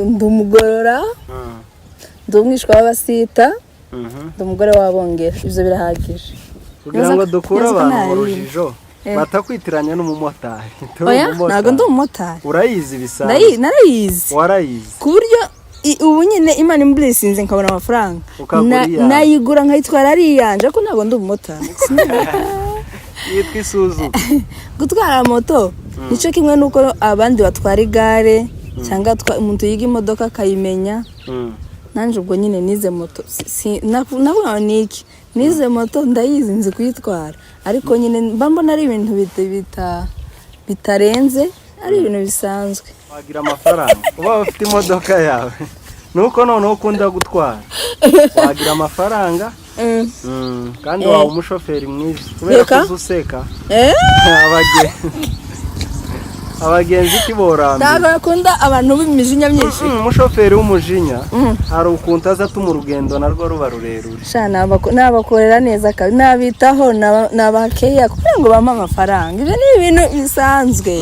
ndumugorora ndumwishwa w'abasita ndumugore w'abongera ivyo birahagije kugira ngo dukura abantu mu rujijo batakwitiranya n'umumotari. Oya nago ndumumotari urayizi bisanzwe narayizi warayizi ku buryo ubu nyine Imana imblessinze nkabona amafaranga nayigura nkayitwara ari yanje ko nago ndumumotari yitwa Isuzu. Gutwara moto nico kimwe nuko abandi batwara igare cyangwa umuntu yiga imodoka akayimenya. Nanje ubwo nyine nize moto nakunaho niki nize moto ndayizi nzi kuyitwara ariko nyine mbona ari ibintu bitarenze ari ibintu bisanzwe. Wagira amafaranga uba ufite imodoka yawe nuko noneho ukunda gutwara wagira amafaranga kandi wawe umushoferi mwiza kubera ko useka abagenzi kiboramba ntabwo akunda abantu b'imijinya myinshi. Umushoferi w'umujinya hari ukuntu azatuma urugendo narwo ruba rurerure. Nabakorera neza kandi nabitaho nabakeya kugira ngo bampe amafaranga. Ibyo ni ibintu bisanzwe.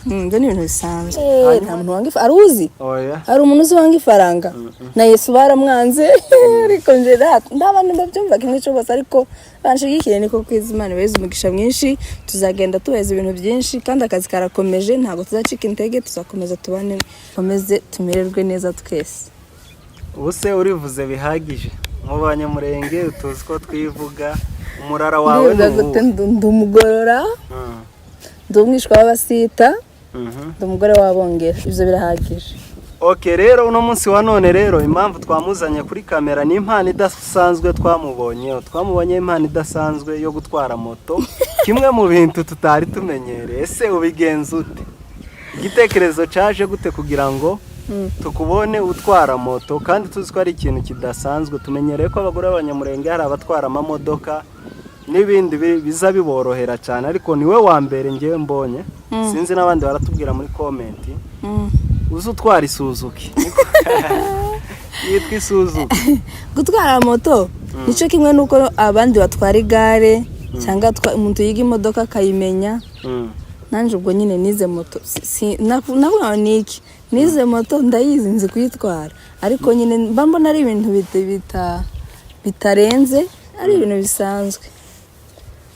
Ibyo ni ibintu bisanzwe. Nta muntu wanga aruzi. Hari umuntu uzi wanga ifaranga. Na Yesu baramwanze ariko nje ndabana ndabyumva kimwe cyo bose ariko banshigikire niko kwizimana beza umugisha mwinshi tuzagenda tuweza ibintu byinshi kandi akazi karakomeje ntago tuzacika intege tuzakomeza tubane komeze tumererwe neza twese. Ubuse urivuze bihagije mu banyamurenge utuzi ko twivuga umurara wawe ndumugorora ndumwishwa w'abasita ndumugore w'abongera ivyo birahagije. Okay rero uno munsi wa none rero impamvu twamuzanye kuri kamera ni impano idasanzwe twamubonye impano idasanzwe yo gutwara moto kimwe mu bintu tutari tumenyereye. Ese ubigenza ute? Igitekerezo caje gute kugira ngo tukubone utwara moto kandi tuzi ko ari ikintu kidasanzwe? Tumenyereye ko abagore b'abanyamurenge hari abatwara amamodoka n'ibindi biza biborohera cyane ariko niwe wa mbere ngiye mbonye. Sinzi n'abandi baratubwira muri comment uzutwara Suzuki yitwa Suzuki. Gutwara moto nico kimwe nuko abandi batwara igare cyangwa umuntu yiga imodoka akayimenya. Nanje ubwo nyine nize moto nakunaho niki nize moto ndayizi nzi kuyitwara ariko nyine mbona ari ibintu bitarenze ari ibintu bisanzwe.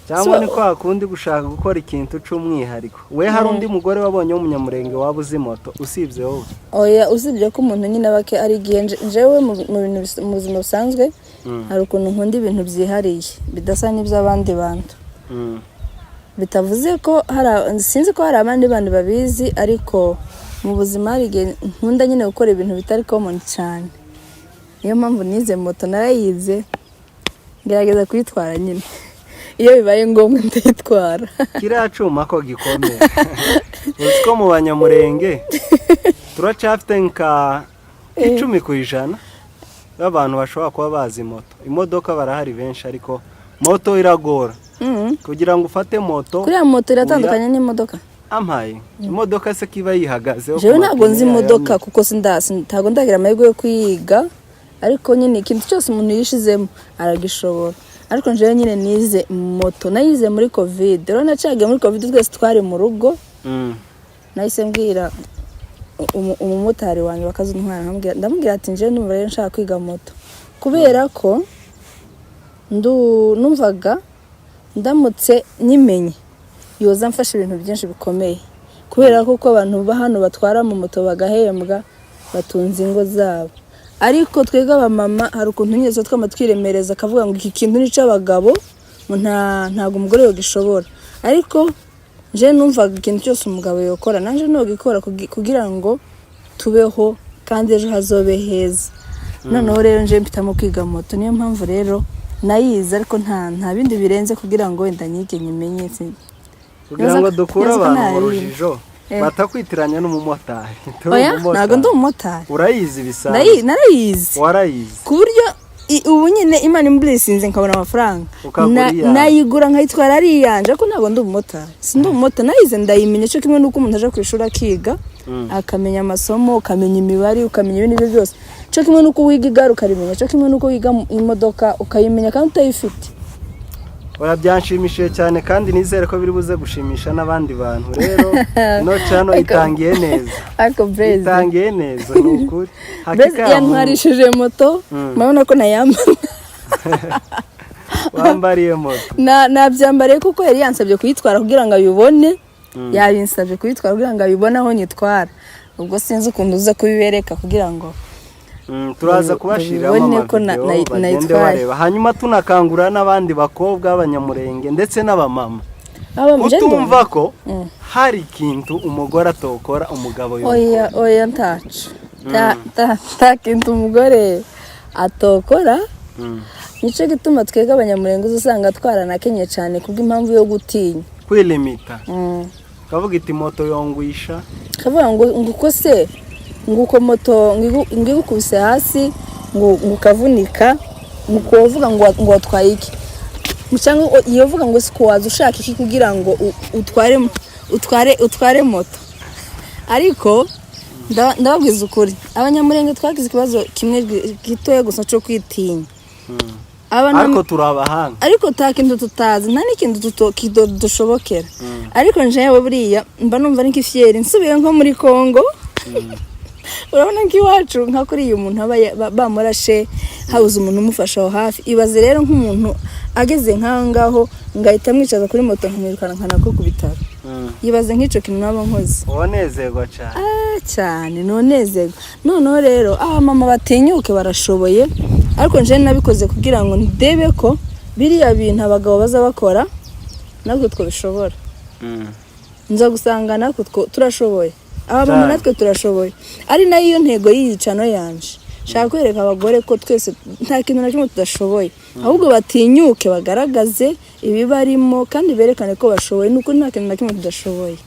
Cyangwa niko akundi gushaka gukora ikintu cy'umwihariko. We hari undi mugore wabonye w'umunyamurenge wabuze moto usibye wowe? Oya usibye ko umuntu nyine bake ari jewe mu bintu mu buzima busanzwe hari ukuntu nkunda ibintu byihariye bidasa n'iby'abandi bantu. Bitavuze ko sinzi ko hari abandi bantu babizi ariko mu buzima hari nkunda nyine gukora ibintu bitari common cyane. Niyo mpamvu nize moto narayize ngerageza kuyitwara nyine. Iyo bibaye ngombwa ndayitwara. Kiriya cuma ko gikomeye. Uziko mu banyamurenge turacafite nka 10% y'abantu bashobora kuba bazi moto. Imodoka barahari benshi ariko moto iragora. Kugira ngo ufate moto. Kuri moto iratandukanye n'imodoka. Ampaye imodoka se kiba yihagaze. Jewe ntabwo nzi imodoka kuko ntago ndagira amahirwe yo kuyiga ariko nyine ikintu cyose umuntu yishizemo aragishobora. Ariko nje nyine nize moto nayize muri covid rero nacagiye muri covid twese twari mu rugo nahise mbwira umumotari wanjye bakazuntwara ndamubwira ati nje numva rero nshaka kwiga moto kubera ko numvaga ndamutse nyimenye yoza mfasha ibintu byinshi bikomeye kubera ko abantu hano batwara mu moto bagahembwa batunze ingo zabo. Ariko twega abamama hari ukuntu nyezo twiremereza akavuga ngo iki kintu nico abagabo ntago umugore yogishobora ariko je numvaga ikintu cyose umugabo yokora nanje no gikora kugira ngo tubeho kandi ejo hazobe heza. Noneho rero nje mpitamo kwiga moto niyo mpamvu rero nayize ariko nta bindi birenze kugira ngo wenda nyige nyimenye kugira ngo dukura abantu mu rujijo batakwitiranya n'umumotari. Oya nago ndumumotari. Urayizi bisanzwe narayizi warayizi ku buryo ubu nyine Imana imblessinze nkabona amafaranga nayigura nkayitwara ari yanje ko nago ndumumotari. Sindumumotari nayize ndayimenya cyo kimwe nuko umuntu aje kwishura akiga akamenya amasomo ukamenya imibare ukamenya ibintu byose cyo kimwe nuko wiga igare ukarimenya cyo kimwe nuko wiga imodoka ukayimenya kandi utayifite. oya byanshimishije cyane kandi nizere ko biri buze gushimisha n'abandi bantu rero ino cano itangiye neza ariko Blaise itangiye neza ni ukuri Blaise yantwarishije moto murabona ko nayambara wambariye moto nabyambariye kuko yari yansabye kuyitwara kugira ngo abibone yabinsabye kuyitwara kugira ngo abibone aho nyitwara ubwo sinzi ukuntu uza kubibereka kugira ngo turaza kubashiramo amavideo bagende bareba hanyuma tunakangurira n'abandi bakobwa b'abanyamurenge ndetse n'abamama utumva ko hari ikintu umugore atokora umugabo yokora oya ntacu ta kintu umugore atokora nico gituma twega abanyamurenge usanga twaranakenye cyane kubw'impamvu yo gutinya kwilimita kavuga iti moto yongwisha kavuga ngo uko se nguko moto ngigukubise hasi ngo ukavunika ngo uvuga ngo watwaye iki mucanga iyo vuga ngo siko waza ushaka iki kugira ngo utware moto ariko ndababwiza ukuri abanyamurenge twagize ikibazo kimwe gitoya gusa cyo kwitinya ariko turabahanga ariko takintu tutazi nta n'ikintu dushobokera ariko njewe buriya mba numva nk'ifyeri nsubiye nko muri Kongo urabona nk'iwacu nka kuri uyu muntu bamurashe habuze umuntu umufasha aho hafi ibaze rero nk'umuntu ageze ngaho ngahita mwicaza kuri moto nkamwirukana nkanako ku bitaro yibaze nk'icyo kintu naba nkoze wonezerwa cyane cyane nonezerwa noneho rero mama batinyuke barashoboye ariko nje nabikoze kugira ngo ndebe ko biriya bintu abagabo baza bakora natwe twabishobora nza gusanga natwe turashoboye abamama natwe turashoboye ari nayo iyo ntego y'iyicano yanje shaka kwereka abagore ko twese nta kintu na kimwe tudashoboye ahubwo batinyuke bagaragaze ibibarimo kandi berekane ko bashoboye nuko nta kintu na kimwe tudashoboye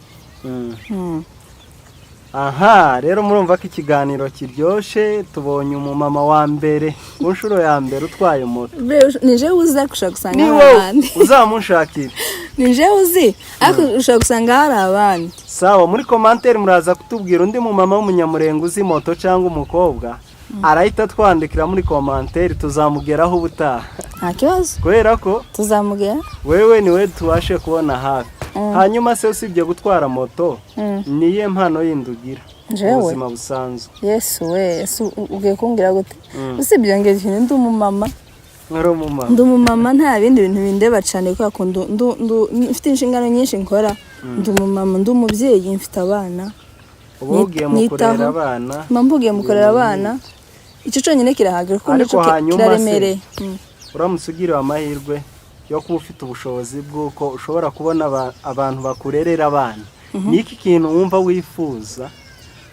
aha rero murumva ko ikiganiro kiryoshe tubonye umumama wa mbere ku nshuro ya mbere utwaye moto nije uza gushaka gusanga abandi uzamushakira nije uzi ariko ushaka gusanga hari abandi sawa muri commentaire muraza kutubwira undi mumama w'umunyamurenge uzi moto cyangwa umukobwa arahita twandikira muri commentaire tuzamugeraho ubutaha nta kibazo kubera ko tuzamugera wewe niwe tubashe kubona hafi hanyuma se usibye gutwara moto niye mpano y'indugira ubuzima busanzwe Yesu ugiye kumbwira gute usibye ngeze ikintu ndi umumama ndi umumama nta bindi bintu bindeba cyane kubera ko mfite inshingano nyinshi nkora ndi umumama ndi umubyeyi mfite abana ubugiye mukorera abana mbugiye mukorera abana icyo cyonyine kirahagije kuko nicyo kiraremereye uramutse ugiriwe amahirwe yo kuba ufite ubushobozi bw'uko ushobora kubona abantu bakurerera abana niki kintu wumva wifuza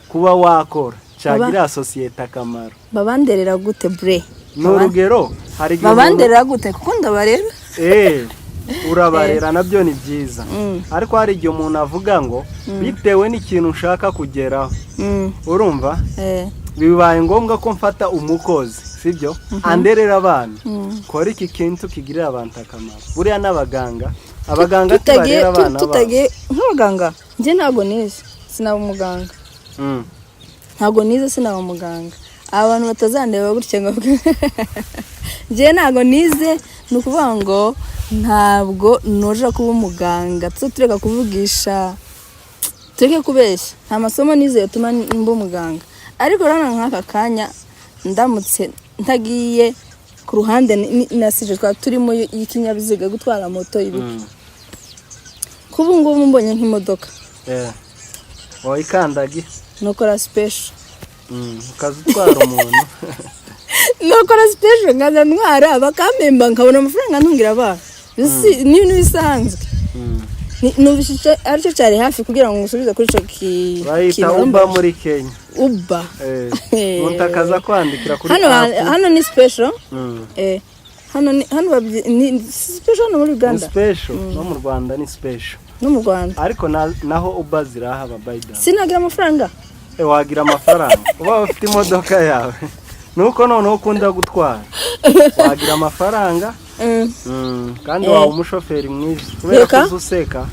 kuba wakora cyagira sosiyete akamaro babanderera gute bre n'urugero hari babanderera gute kuko ndabarera urabarera nabyo ni byiza ariko hari igihe umuntu avuga ngo bitewe n'ikintu ushaka kugeraho urumva bibaye ngombwa ko mfata umukozi sibyo anderera abana kora iki kintu kigirira abantu akamaro buriya n'abaganga tubarera abana tutagiye nk'abaganga njye ntabwo nize sinaba umuganga ntabwo nize sinaba umuganga abantu batazandeba gutya ngo njye ntabwo nize ni ukuvuga ngo ntabwo noja kuba umuganga tureka kuvugisha tureke kubeshya nta masomo nize yatuma mba umuganga ariko rero nk'aka kanya ndamutse ntagiye ku ruhande nasije twa turimo y'ikinyabiziga gutwara moto ibiki kuba ngubu mbonye nk'imodoka wayikandagi nukora special ukazitwara umuntu nukora special ngaza ntwara bakamemba nkabona amafaranga ntungira abana ni ibintu bisanzwe nubishije aricyo cyari hafi kugira ngo ngusubize kuri ico bayita uba muri Kenya uba muntakaza kwandikira kuri hano ni special hano ni special no muri Uganda special no mu Rwanda ni special no mu Rwanda ariko naho uba zirahaba bayida sinagira amafaranga wagira amafaranga uba ufite imodoka yawe nuko none ukunda gutwara wagira amafaranga kandi wawe umushoferi mwiza kubera ko uzuseka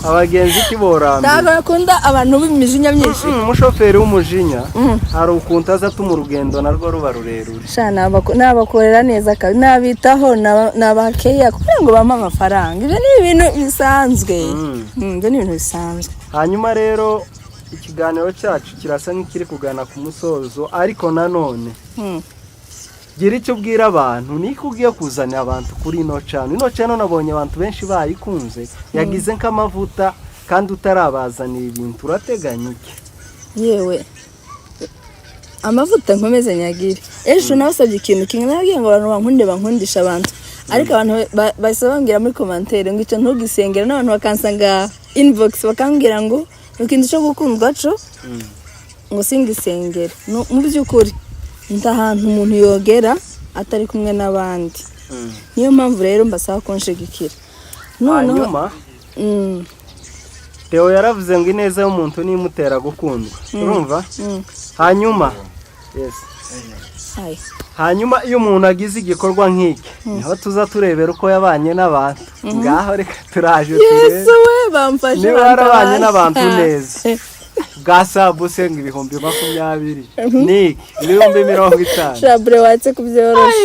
abagenzi kiborambye ntabwo bakunda abantu b'imijinya myinshi. Umushoferi w'umujinya hari ukuntu aza atuma urugendo narwo ruba rurerure. Nabakorera neza akazi, nabitaho, nabakeya kugira ngo bampe amafaranga. Ibyo ni ibintu bisanzwe. Ibyo ni ibintu bisanzwe. Hanyuma rero ikiganiro cyacu kirasa nk'ikiri kugana ku musozo, ariko nanone gira icyo ubwira abantu. Niko ugiye kuzanira abantu kuri ino cano nabonye abantu benshi bayikunze, yagize nk'amavuta kandi utarabazanira ibintu, urateganya iki? Yewe amavuta nkomeze nyagire. Ejo nabasabye ikintu kimwe, nabwiye ngo abantu bankundisha abantu, ariko abantu bahise bambwira muri commentaire ngo icyo ntugisengera, n'abantu bakansanga inbox bakambwira ngo ikintu cyo gukundwa cyo ngo singisengere. Mu by'ukuri nta hantu umuntu yogera atari kumwe n'abandi. Niyo mpamvu rero mbasaba kunshigikira. Hanyuma Theo yaravuze ngo ineza y'umuntu nimutera gukundwa, urumva? Hanyuma hanyuma iyo umuntu agize igikorwa nk'iki niho tuza turebera uko yabanye n'abantu. Ngaho reka turaje turebe. Yesu we bamfashe. Niba yarabanye n'abantu neza bwa sabu senga 2020 ni 2050. Shabre watse kubyorosha.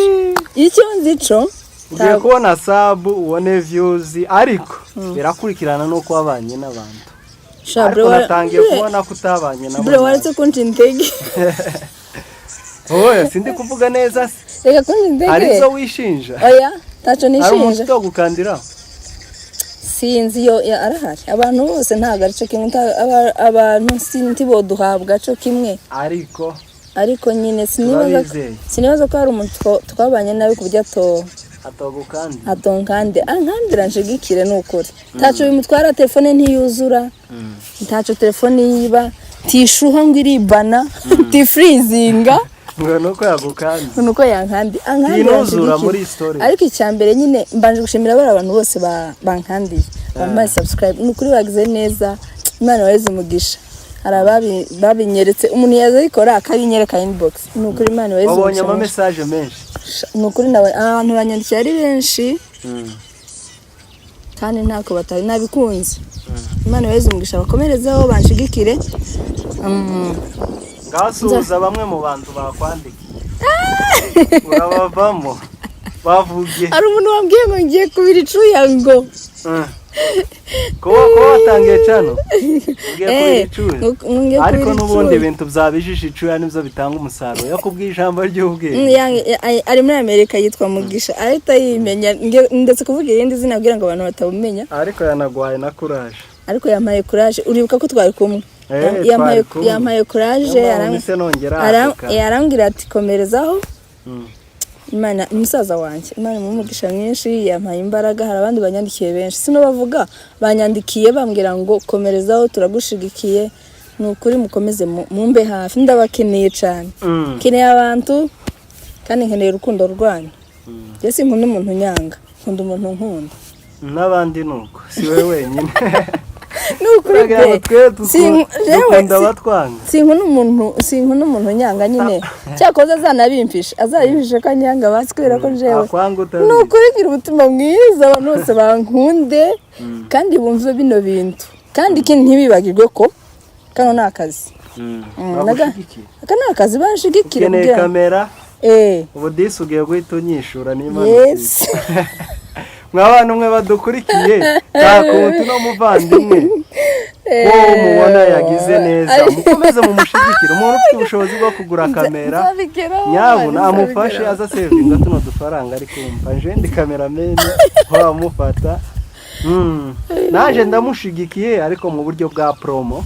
Icyo nzico ugiye kubona sabu ubone views, ariko birakurikirana nuko wabanye n'abantu. Shabre waratangiye kubona kutabanye n'abantu. Shabre watse kunca intege. Oya sindi kuvuga neza. Reka kunca intege. Arizo wishinja. Oya taco nishinja. Ari umuntu utagukandira. Sinzi yo arahari. Abantu bose ntago arico kimwe, abantu sinti boduhabwa cyo kimwe. Ariko nyine sinibaza ko hari umuntu twabanye nawe kubyo atongande ankandira njigikire n'ukuri. Taco bimutwara telefone ntiyuzura, ntaco telefone yiba, tishuha ngo iribana, tifreezinga. Nuko yagukandi. Nuko yankandi. Yinuzura muri story. Ariko icyambere nyine mbanje gushimira abantu bose bankandiye. Bamaye subscribe. Nukuri bagize neza. Imana weze umugisha. Hari babinyeretse umuntu yazikora akabinyereka inbox. Nukuri Imana weze umugisha. Wabonye ama message menshi. Nukuri nawe abantu banyandikiye ari benshi. Kandi ntako batari nabikunze. Imana weze umugisha bakomerezeho banshigikire. Ngasuza bamwe mu bantu bakwandikiye. Urabavamo bavugiye. Ari umuntu wambwiye ngo ngiye kubira icuya ngo. Ko watangiye cano. Ngiye kubira icuya. Ariko n'ubundi ibintu byabijisha icuya nibyo bitanga umusaruro. Yakubwiye ijambo ry'ubwenge. Ari muri Amerika yitwa Mugisha. Ahita yimenya ndetse kuvuga irindi zina kugira ngo abantu batabumenya. Ariko yanagwaye na courage. Ariko yamaye courage. Uribuka ko twari kumwe. Yamaye courage arambwira ati komerezaho. Imana umusaza wanjye, Imana mumugisha mwinshi, yampaye imbaraga. Hari abandi banyandikiye benshi sino bavuga, banyandikiye bambwira ngo komerezaho turagushigikiye, nukuri mukomeze mumbe hafi, ndabakeneye cyane. Keneye abantu kandi nkeneye urukundo rwanyu. Yesi nkunda umuntu nyanga, nkunda umuntu nkunda. N'abandi nuko si wewe wenyine. Nukuri dukunda batwanga. Sinkunda umuntu nyanga nyine. Cyakoze azanabimpisha, azabimpisha kanyanga baskwera ko jewe. Nukuri gira umutima mwiza, abantu bose bankunde kandi bumve bino bintu. Kandi ikindi ntibibagirwe ko kano nakazi. Kano nakazi banshigikira kugira kamera. Ubu disugiye guhita unyishura n'Imana. Yes. Mwabana umwe badukurikiye takuntu no muvandimwe ko mubona yagize neza, mukomeze mumushigikira. Umuntu ufite ubushobozi bwo kugura kamera nyabuna amufashe aza savinga tuno dufaranga, ariko umfashe ndi cameraman wamufata. Naje ndamushigikiye ariko mu buryo bwa promo,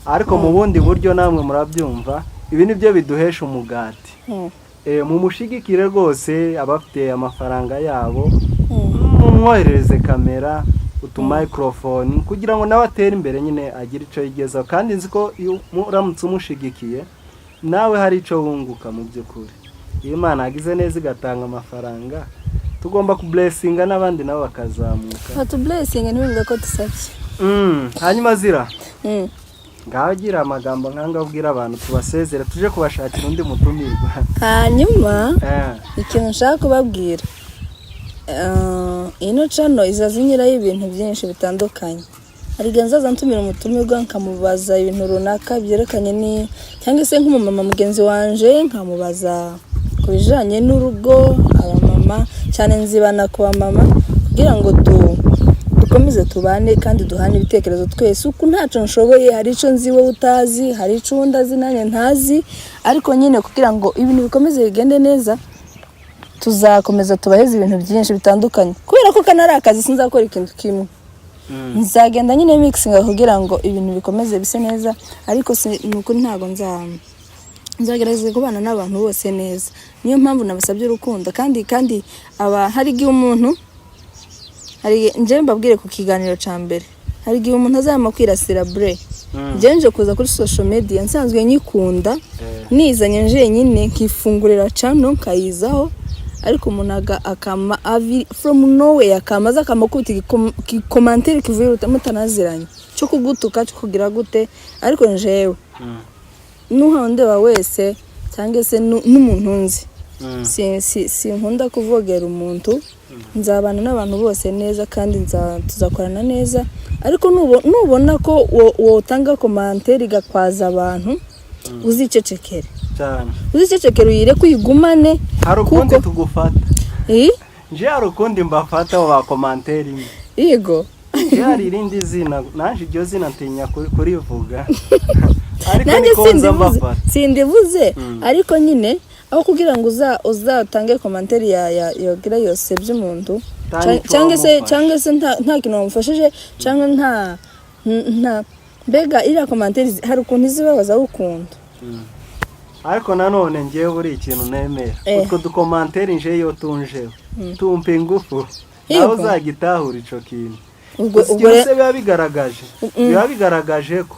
ariko mu bundi buryo namwe murabyumva, ibi nibyo biduhesha umugati. Mumushigikire rwose, abafite amafaranga yabo mumwoherereze kamera, utumicrophone kugira ngo nawe atere imbere nyine agire ico yigezaho. Kandi nzi ko uramutse umushigikiye nawe hari ico wunguka mu by'ukuri. Iyo Imana agize neza igatanga amafaranga, tugomba kublessinga n'abandi nabo bakazamuka. To blessing nibivuga ko tusabye. Hanyuma Zira ngaho gira amagambo nkanga ubwira abantu tubasezera tuje kubashakira undi mutumirwa. Hanyuma ikintu nshaka kubabwira, ino channel izazinyiraho ibintu byinshi bitandukanye. hari igihe nzaza ntumira umutumirwa nkamubaza ibintu runaka byerekanye ni cyangwa se nk'umumama mugenzi wanje nkamubaza ku bijanye n'urugo abamama cyane nzibana ku bamama kugira ngo dukomeze tubane kandi duhane ibitekerezo twese uko ntaco nshoboye hari ico nzi wowe utazi hari ico undi azi nanjye ntazi ariko nyine kugira ngo ibintu bikomeze bigende neza tuzakomeza tubaheze ibintu byinshi bitandukanye kubera ko kanari akazi sinzakora ikintu kimwe nzagenda nyine mixinga kugira ngo ibintu bikomeze bise neza ariko nuko ntago nzagerageza kubana n'abantu bose neza niyo mpamvu nabasabye urukundo kandi hari igihe umuntu hari nje mbabwire ku kiganiro ca mbere hari igihe umuntu azama kwirasira bre nje kuza kuri social media nsanzwe nyikunda nizanye nje nyine nkifungurira channel kayizaho ariko umuntu akama from nowhere akamaza akamakubita commentaire kivuye mutanaziranye cyo kugutuka cyo kugira gute ariko njewe nuhonde wa wese cyangwa se n'umuntu nzi si nkunda kuvogera umuntu nzabana n'abantu bose neza kandi tuzakorana neza ariko nubona ko wotanga commentaire igakwaza abantu uzicecekere cyane uzicecekere uyire kuyigumane hari ukundi tugufata nje hari ukundi mbafata wa commentaire yego hari irindi zina naje iryo zina ntinya kurivuga ariko nanjye sindivuze ariko nyine aho kugira ngo uzatange commentaire yogira yose by'umuntu cyangwa se nta kintu wamufashije cyangwa nta mbega iriya commentaire hari ukuntu izibabaza ukunda ariko nanone ngewe buri ikintu nemera utwo dukomantere nje yo tunjeho tumpe ingufu naho uzagitahura ico kintu ubwo se biba bigaragaje ko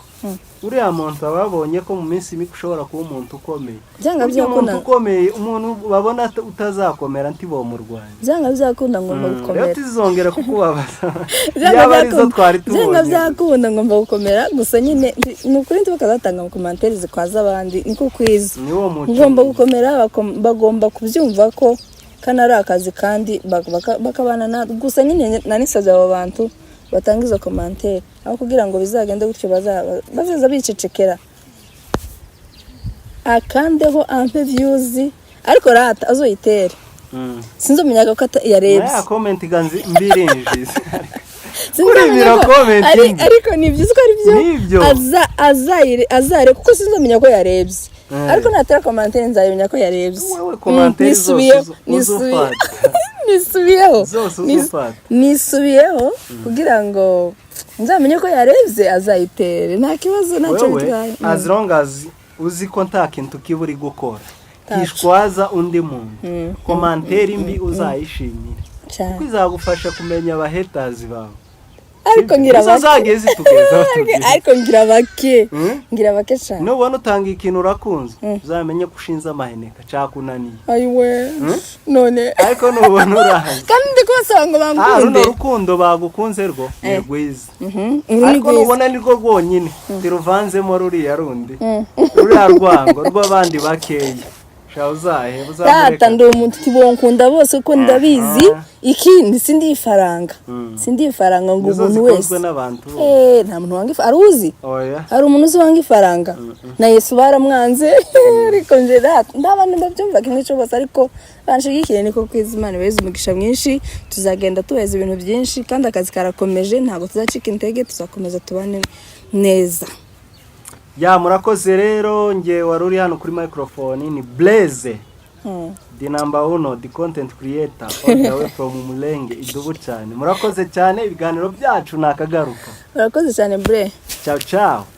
uriya muntu ababonye ko mu minsi mike ushobora kuba umuntu ukomeye byanga byakunda ukomeye umuntu babona utazakomera ntibomurwanya byanga byakunda ngomba gukomera rero tizongera kukubabaza yaba arizo twari tubonye byanga byakunda ngomba gukomera gusa nyine nukuri ntibakazatanga mu commentaire zikwaza abandi niko kwiza ngomba gukomera bagomba kubyumva ko kanari akazi kandi bakabana gusa nyine nanisabye abo bantu batanga izo commentaire aho kugira ngo bizagende gutyo bazaza bicecekera akandeho ampe views ariko rata azoyitere sinzomenyaga ko yarebye ya comment ganzi mbirinjize ariko nibyiza ko ari byo azare kuko sinzomenya ko yarebye ariko natera commentaire nzayimenya ko yarebye nisubiyeho kugira ngo nzamenye ko yarebye azayitere nta kibazo ntacyo bitwaye as long as uzi ko nta kintu kiburi gukora kishwaza undi muntu commentaire mbi uzayishimira kuko izagufasha kumenya abahaters bawe ariko ngira bake cyane nubona utanga ikintu urakunze uzamenye ko ushinze amaheneka cyakunaniye ayiwe none ariko nubona urahaze kandi kose ngo bangunde urukundo bagukunze rwo ni rwiza ariko nubona ni rwo rwonyine tiruvanzemo ruriya rundi ruriya rwango rw'abandi bakeya shauzahe tata ndo umuntu tibonkunda bose ko ndabizi ikindi sindi ifaranga ngo umuntu wese nta muntu wanga aruzi hari umuntu uzi wanga ifaranga na Yesu baramwanze ariko nje ndabana ndabyumva kimwe cyo bose ariko banshigikire niko kwizimana beza umugisha mwinshi tuzagenda tuheza ibintu byinshi kandi akazi karakomeje ntago tuzacika intege tuzakomeza tubane neza ya murakoze rero nge waruri hano kuri microphone ni Blaze the number 1 the content creator all the way from Mulenge idubu cyane murakoze cyane ibiganiro byacu nakagaruka murakoze cyane bre ciao ciao